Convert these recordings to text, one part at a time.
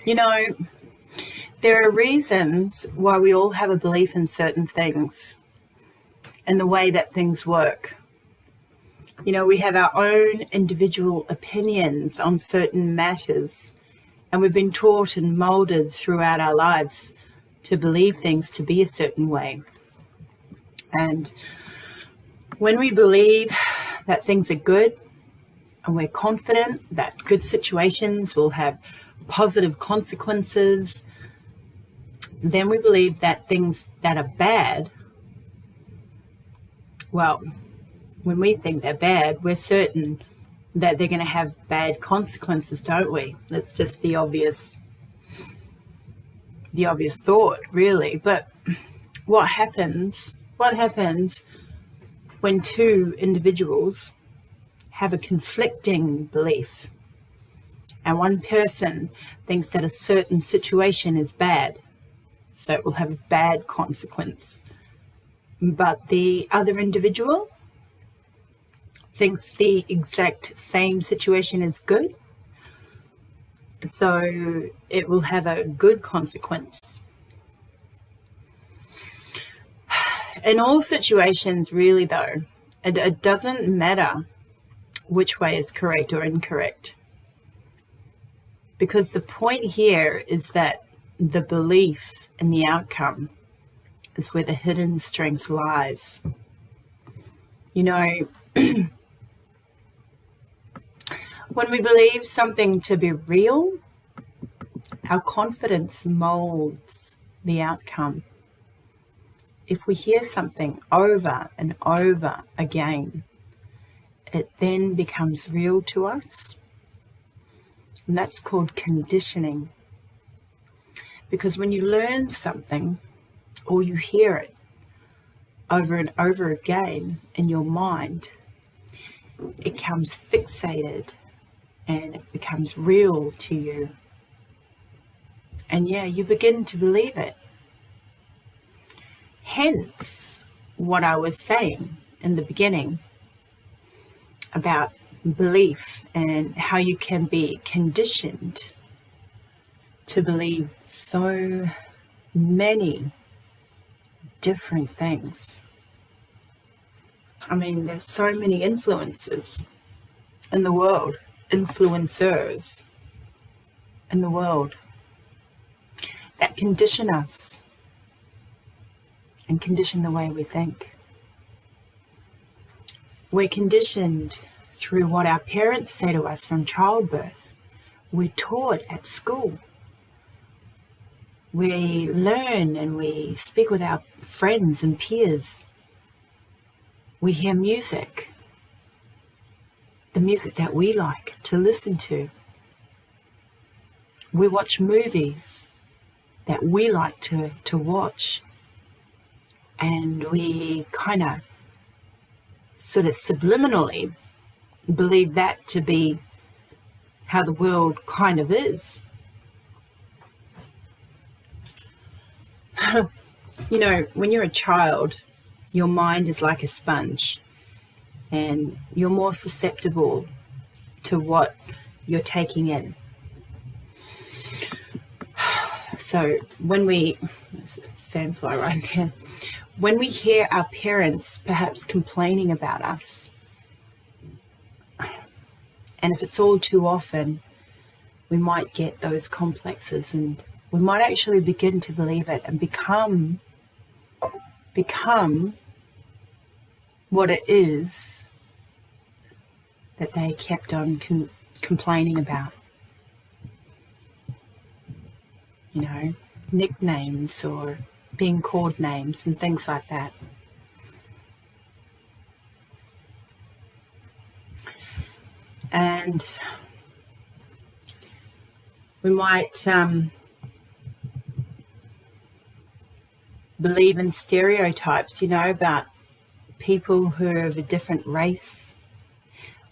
You know, there are reasons why we all have a belief in certain things and the way that things work. You know, we have our own individual opinions on certain matters, and we've been taught and molded throughout our lives to believe things to be a certain way. And when we believe that things are good and we're confident that good situations will have positive consequences, then we believe that things that are bad, well, when we think they're bad, we're certain that they're going to have bad consequences, don't we? That's just the obvious thought, really. But what happens when two individuals have a conflicting belief and one person thinks that a certain situation is bad, so it will have a bad consequence, but the other individual thinks the exact same situation is good, so it will have a good consequence. In all situations, really, though, it doesn't matter which way is correct or incorrect, because the point here is that the belief in the outcome is where the hidden strength lies. You know, when we believe something to be real, our confidence molds the outcome. If we hear something over and over again, it then becomes real to us. And that's called conditioning. Because when you learn something or you hear it over and over again in your mind, it becomes fixated and it becomes real to you. And yeah, you begin to believe it. Hence, what I was saying in the beginning about belief and how you can be conditioned to believe so many different things. I mean, there's so many influences in the world, influencers in the world that condition us and condition the way we think. We're conditioned through what our parents say to us from childbirth. We're taught at school. We learn and we speak with our friends and peers. We hear music, the music that we like to listen to. We watch movies that we like to watch. And we kind of sort of subliminally believe that to be how the world kind of is. You know, when you're a child, your mind is like a sponge and you're more susceptible to what you're taking in. So when there's a sandfly right there. When we hear our parents perhaps complaining about us, and if it's all too often, we might get those complexes and we might actually begin to believe it and become what it is that they kept on complaining about. You know, nicknames or being called names and things like that. And we might believe in stereotypes, you know, about people who are of a different race.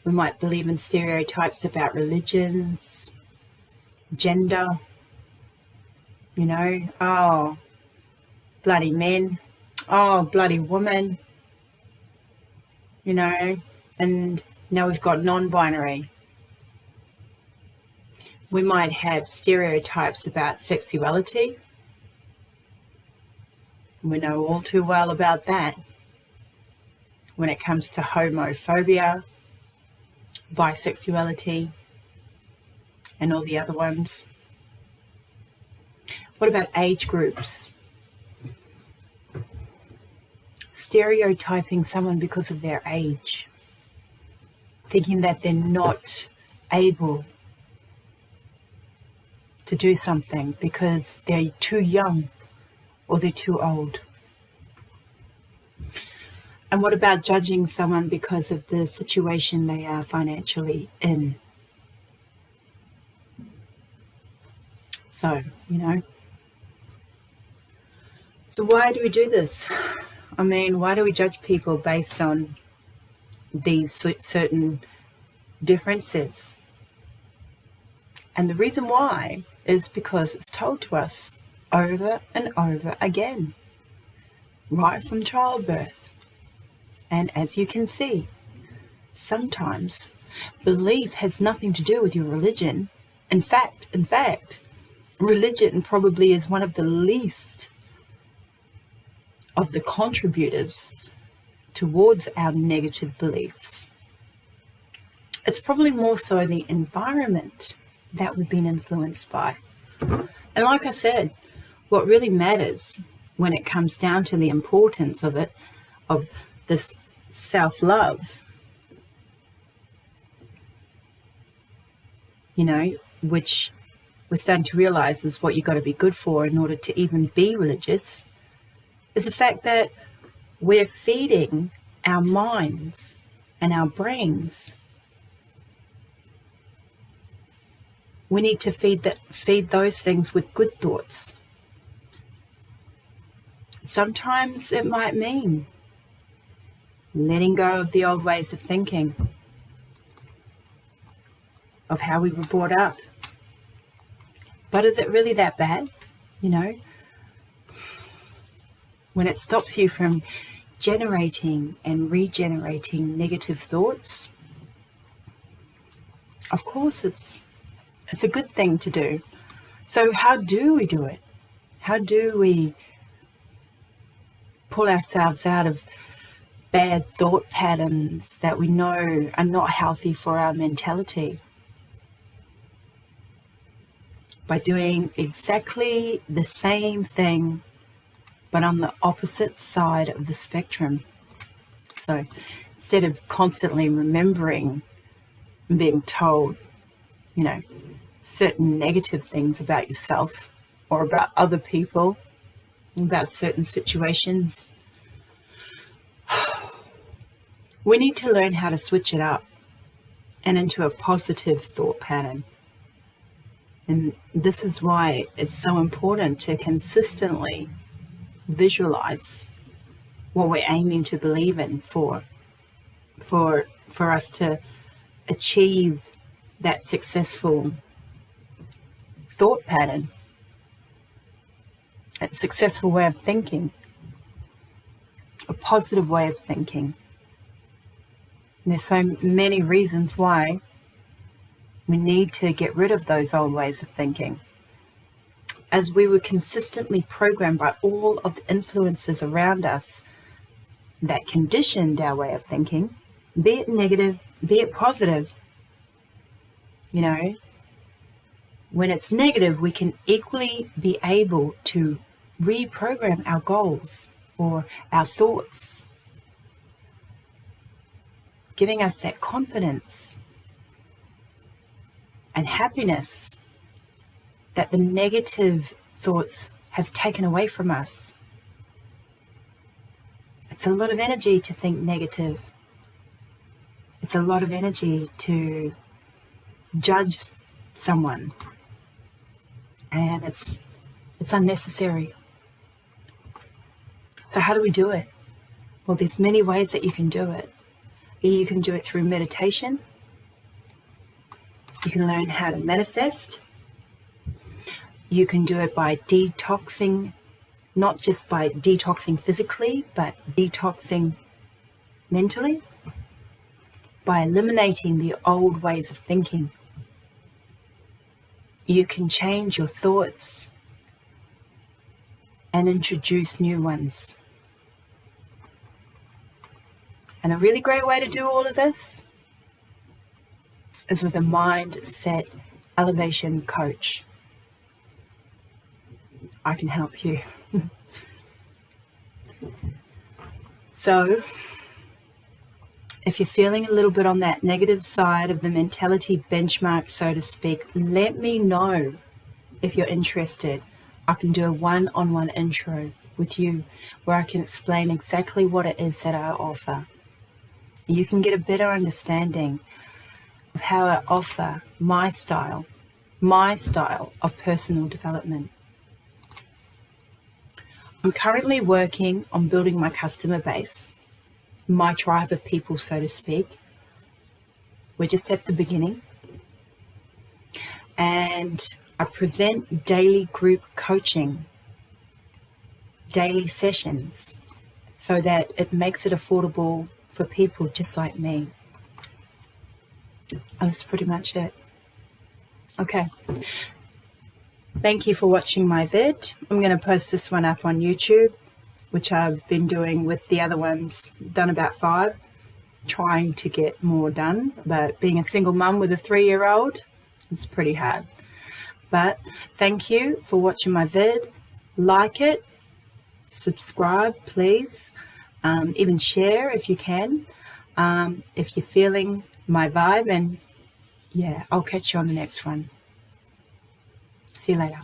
We might believe in stereotypes about religions, gender, you know, oh, bloody men, oh, bloody woman, you know, and now we've got non-binary. We might have stereotypes about sexuality. We know all too well about that. When it comes to homophobia, bisexuality, and all the other ones. What about age groups? Stereotyping someone because of their age, thinking that they're not able to do something because they're too young or they're too old. And what about judging someone because of the situation they are financially in? So, so why do we do this? I mean, why do we judge people based on these certain differences? And the reason why is because it's told to us over and over again, right from childbirth. And as you can see, sometimes belief has nothing to do with your religion. In fact, religion probably is one of the least of the contributors towards our negative beliefs. It's probably more so the environment that we've been influenced by. And like I said, what really matters when it comes down to the importance of it, of this self-love, which we're starting to realize is what you've got to be good for in order to even be religious, is the fact that we're feeding our minds and our brains. We need to feed those things with good thoughts. Sometimes it might mean letting go of the old ways of thinking, of how we were brought up. But is it really that bad? When it stops you from generating and regenerating negative thoughts, of course it's a good thing to do. So how do we do it? How do we pull ourselves out of bad thought patterns that we know are not healthy for our mentality? By doing exactly the same thing, but on the opposite side of the spectrum. So instead of constantly remembering and being told, certain negative things about yourself or about other people, about certain situations, we need to learn how to switch it up and into a positive thought pattern. And this is why it's so important to consistently visualize what we're aiming to believe in for us to achieve that successful thought pattern, a successful way of thinking, a positive way of thinking. And there's so many reasons why we need to get rid of those old ways of thinking, as we were consistently programmed by all of the influences around us that conditioned our way of thinking, be it negative, be it positive. When it's negative, we can equally be able to reprogram our goals or our thoughts, giving us that confidence and happiness that the negative thoughts have taken away from us. It's a lot of energy to think negative. It's a lot of energy to judge someone. And it's unnecessary. So how do we do it? Well, there's many ways that you can do it. You can do it through meditation. You can learn how to manifest. You can do it by detoxing, not just by detoxing physically, but detoxing mentally, by eliminating the old ways of thinking. you can change your thoughts and introduce new ones. And a really great way to do all of this is with a mindset elevation coach. I can help you. So, if you're feeling a little bit on that negative side of the mentality benchmark, so to speak, let me know if you're interested. I can do a one-on-one intro with you where I can explain exactly what it is that I offer. You can get a better understanding of how I offer my style of personal development. I'm currently working on building my customer base, my tribe of people, so to speak. We're just at the beginning. And I present daily group coaching, daily sessions, so that it makes it affordable for people just like me. And that's pretty much it. Okay. Thank you for watching my vid. I'm going to post this one up on YouTube, which I've been doing with the other ones, done about 5, trying to get more done. But being a single mum with a 3-year-old, it's pretty hard. But thank you for watching my vid. Like it, subscribe, please. Even share if you can, if you're feeling my vibe. And yeah, I'll catch you on the next one. See you later.